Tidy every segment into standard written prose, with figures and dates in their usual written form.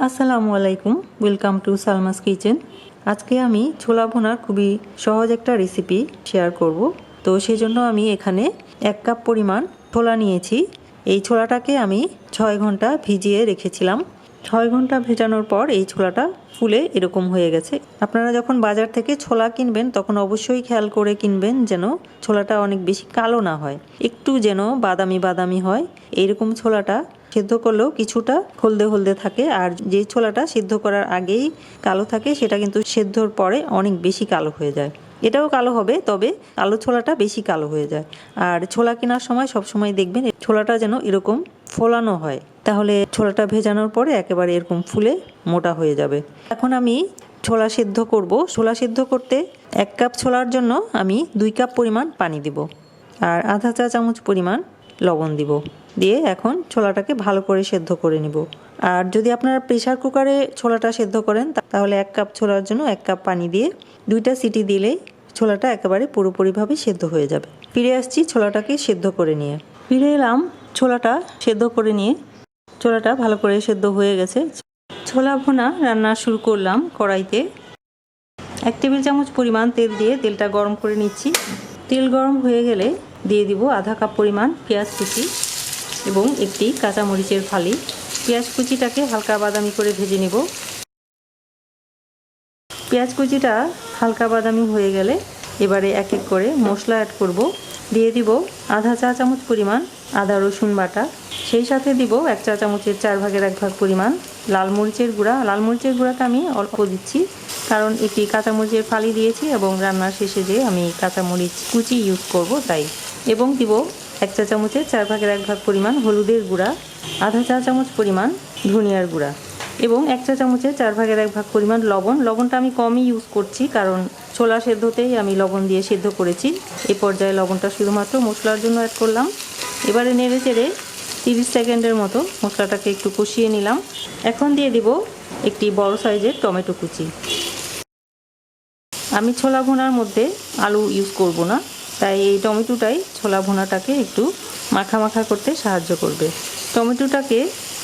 আসসালামু আলাইকুম, welcome to Salma's kitchen. আজকে আমি ছোলা ভুনার খুবই সহজ একটা রেসিপি শেয়ার করব। তো সেই জন্য আমি এখানে 1 কাপ পরিমাণ ছোলা নিয়েছি। এই ছোলাটাকে আমি 6 ঘন্টা ভিজিয়ে রেখেছিলাম। 6 ঘন্টা ভেজানোর পর এই ছোলাটা ফুলে এরকম হয়ে গেছে। আপনারা যখন বাজার থেকে ছোলা কিনবেন তখন অবশ্যই খেয়াল করে কিনবেন যেন ছোলাটা অনেক বেশি কালো না হয়, একটু যেন বাদামি বাদামি হয়। এইরকম ছোলাটা সিদ্ধ করলেও কিছুটা হলদে হলদে থাকে, আর যে ছোলাটা সিদ্ধ করার আগেই কালো থাকে সেটা কিন্তু সিদ্ধর পরে অনেক বেশি কালো হয়ে যায়। এটাও কালো হবে, তবে কালো ছোলাটা বেশি কালো হয়ে যায়। আর ছোলা কেনার সময় সবসময় দেখবেন ছোলাটা যেন এরকম ফোলানো হয়, তাহলে ছোলাটা ভেজানোর পরে একেবারে এরকম ফুলে মোটা হয়ে যাবে। এখন আমি ছোলা সিদ্ধ করব। ছোলা সিদ্ধ করতে 1 কাপ ছোলার জন্য আমি 2 কাপ পরিমাণ পানি দিব, আর আধা চা চামচ পরিমাণ লবণ দিব। দিয়ে এখন ছোলাটাকে ভালো করে সেদ্ধ করে নিব। আর যদি আপনারা প্রেসার কুকারে ছোলাটা সেদ্ধ করেন তাহলে 1 কাপ ছোলার জন্য 1 কাপ পানি দিয়ে 2টা সিটি দিলেই ছোলাটা একেবারে পুরোপুরিভাবে সেদ্ধ হয়ে যাবে। ফিরে আসছি ছোলাটাকে সেদ্ধ করে নিয়ে। ফিরে এলাম ছোলাটা সেদ্ধ করে নিয়ে। ছোলাটা ভালো করে সেদ্ধ হয়ে গেছে। ছোলা ভুনা রান্না শুরু করলাম। কড়াইতে 1 টেবিল চামচ পরিমাণ তেল দিয়ে তেলটা গরম করে নিচ্ছি। তেল গরম হয়ে গেলে দিয়ে দিব আধা কাপ পরিমাণ পেঁয়াজ কুচি এবং একটি কাঁচামরিচের ফালি। পেঁয়াজ কুচিটাকে হালকা বাদামি করে ভেজে নেব। পেঁয়াজ কুচিটা হালকা বাদামি হয়ে গেলে এবারে এক এক করে মশলা অ্যাড করব। দিয়ে দিব আধা চা চামচ পরিমাণ আদা রসুন বাটা, সেই সাথে দিব 1 চা চামচের 4 ভাগের 1 ভাগ পরিমাণ লাল মরিচের গুঁড়া। লাল মরিচের গুঁড়াটা আমি অল্প দিচ্ছি, কারণ একটি কাঁচামরিচের ফালি দিয়েছি এবং রান্নার শেষে যে আমি কাঁচামরিচ কুচি ইউজ করব তাই। এবং দিব 1 চা চামচের 4 ভাগের 1 ভাগ পরিমাণ হলুদের গুঁড়া, আধা চা চামচ পরিমাণ ধনিয়ার গুঁড়া এবং 1 চা চামচের 4 ভাগের 1 ভাগ পরিমাণ লবণ। লবণটা আমি কমই ইউজ করছি, কারণ ছোলা সেদ্ধতেই আমি লবণ দিয়ে সেদ্ধ করেছি। এই পর্যায়ে লবণটা শুধুমাত্র মশলার জন্য অ্যাড করলাম। এবারে নেড়ে চেড়ে 30 সেকেন্ডের মতো মশলাটাকে একটু কষিয়ে নিলাম। এখন দিয়ে দিব একটি বড় সাইজের টমেটো কুচি। আমি ছোলা ভুনার মধ্যে আলু ইউজ করব না, তাই এই টমেটোটাই ছোলা ভুনাটাকে একটু মাখা মাখা করতে সাহায্য করবে। টমেটোটাকে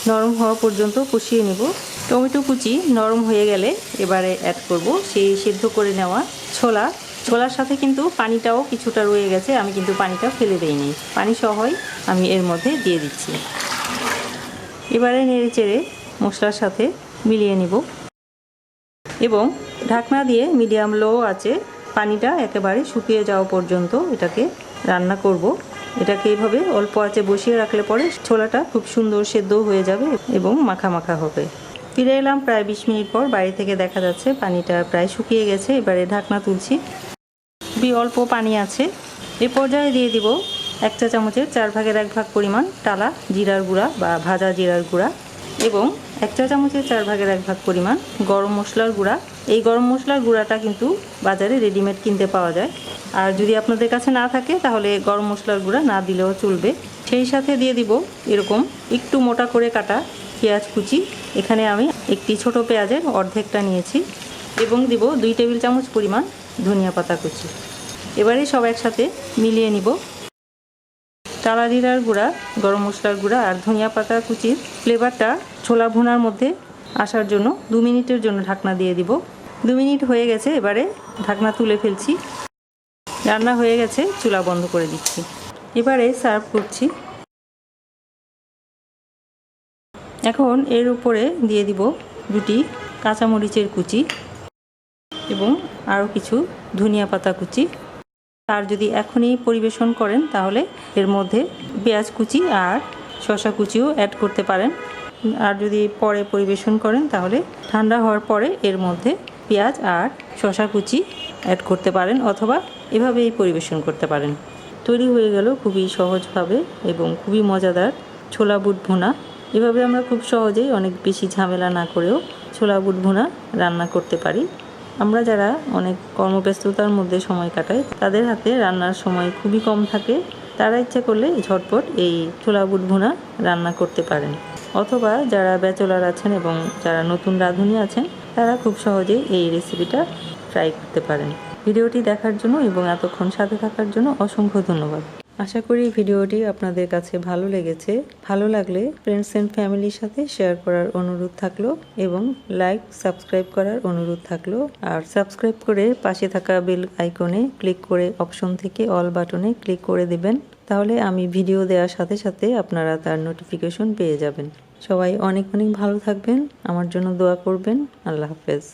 নরম হওয়া পর্যন্ত কষিয়ে নেব। টমেটো কুচি নরম হয়ে গেলে এবারে অ্যাড করব সেই সেদ্ধ করে নেওয়া ছোলা। ছোলার সাথে কিন্তু পানিটাও কিছুটা রয়ে গেছে, আমি কিন্তু পানিটা ফেলে দেইনি, পানি সহই আমি এর মধ্যে দিয়ে দিচ্ছি। এবারে নেড়ে চেড়ে মশলার সাথে মিলিয়ে নিব এবং ঢাকনা দিয়ে মিডিয়াম লো আঁচে পানিটা একেবারে শুকিয়ে যাওয়া পর্যন্ত এটাকে রান্না করব। এটাকে এইভাবে অল্প আঁচে বসিয়ে রাখলে পরে ছোলাটা খুব সুন্দর সেদ্ধ হয়ে যাবে এবং মাখা মাখা হবে। ফিরে এলাম প্রায় 20 মিনিট পর। বাইরে থেকে দেখা যাচ্ছে পানিটা প্রায় শুকিয়ে গেছে। এবারে ঢাকনা তুলছি। খুবই অল্প পানি আছে। এ পর্যায়ে দিয়ে দিব 1 চা চামচের 4 ভাগের 1 ভাগ পরিমাণ টালা জিরার গুঁড়া বা ভাজা জিরার গুঁড়া এবং 1 চা চামচের 4 ভাগের 1 ভাগ পরিমাণ গরম মশলার গুঁড়া। এই গরম মশলার গুঁড়াটা কিন্তু বাজারে রেডিমেড কিনতে পাওয়া যায়, আর যদি আপনাদের কাছে না থাকে তাহলে গরম মশলার গুঁড়া না দিলেও চলবে। সেই সাথে দিয়ে দিব এরকম একটু মোটা করে কাটা পেঁয়াজ কুচি। এখানে আমি একটি ছোট পেঁয়াজের অর্ধেকটা নিয়েছি এবং দিব 2 টেবিল চামচ পরিমাণ ধনিয়া পাতা কুচি। এবারে সব একসাথে মিলিয়ে নিব। টালা জিরার গুঁড়া, গরম মশলার গুঁড়া আর ধনিয়া পাতা কুচির ফ্লেভারটা ছোলা ভুনার মধ্যে আসার জন্য 2 মিনিটের জন্য ঢাকনা দিয়ে দিব। 2 মিনিট হয়ে গেছে। এবারে ঢাকনা তুলে ফেলছি। রান্না হয়ে গেছে, চুলা বন্ধ করে দিচ্ছি। এবারে সার্ভ করছি। এখন এর উপরে দিয়ে দিব 2টি কাঁচামরিচের কুচি এবং আরও কিছু ধনিয়া পাতা কুচি। আর যদি এখনই পরিবেশন করেন তাহলে এর মধ্যে পেঁয়াজ কুচি আর শসা কুচিও অ্যাড করতে পারেন। আর যদি পরে পরিবেশন করেন তাহলে ঠান্ডা হওয়ার পরে এর মধ্যে পেঁয়াজ আর শসা কুচি অ্যাড করতে পারেন, অথবা এভাবেই পরিবেশন করতে পারেন। তৈরি হয়ে গেল খুবই সহজভাবে এবং খুবই মজাদার ছোলা বুট ভুনা। এভাবে আমরা খুব সহজেই অনেক বেশি ঝামেলা না করেও ছোলা বুট ভুনা রান্না করতে পারি। আমরা যারা অনেক কর্মব্যস্ততার মধ্যে সময় কাটাই, তাদের হাতে রান্নার সময় খুবই কম থাকে, তারা ইচ্ছে করলে ঝটপট এই ছোলা বুট ভুনা রান্না করতে পারেন। অথবা যারা ব্যাচেলর আছেন এবং যারা নতুন রাঁধুনি আছেন তারা খুব সহজেই এই রেসিপিটা ট্রাই করতে পারেন। ভিডিওটি দেখার জন্য এবং এতক্ষণ সাথে থাকার জন্য অসংখ্য ধন্যবাদ। আশা করি ভিডিওটি আপনাদের কাছে ভালো লেগেছে। ভালো লাগলে ফ্রেন্ডস এন্ড ফ্যামিলির সাথে শেয়ার করার অনুরোধ থাকলো এবং লাইক সাবস্ক্রাইব করার অনুরোধ থাকলো। আর সাবস্ক্রাইব করে পাশে থাকা বেল আইকনে ক্লিক করে অপশন থেকে অল বাটনে ক্লিক করে দিবেন। তাহলে আমি ভিডিও দেওয়ার সাথে সাথে আপনারা তার নোটিফিকেশন পেয়ে যাবেন। সবাই অনেক অনেক ভালো থাকবেন, আমার জন্য দোয়া করবেন। আল্লাহ হাফেজ।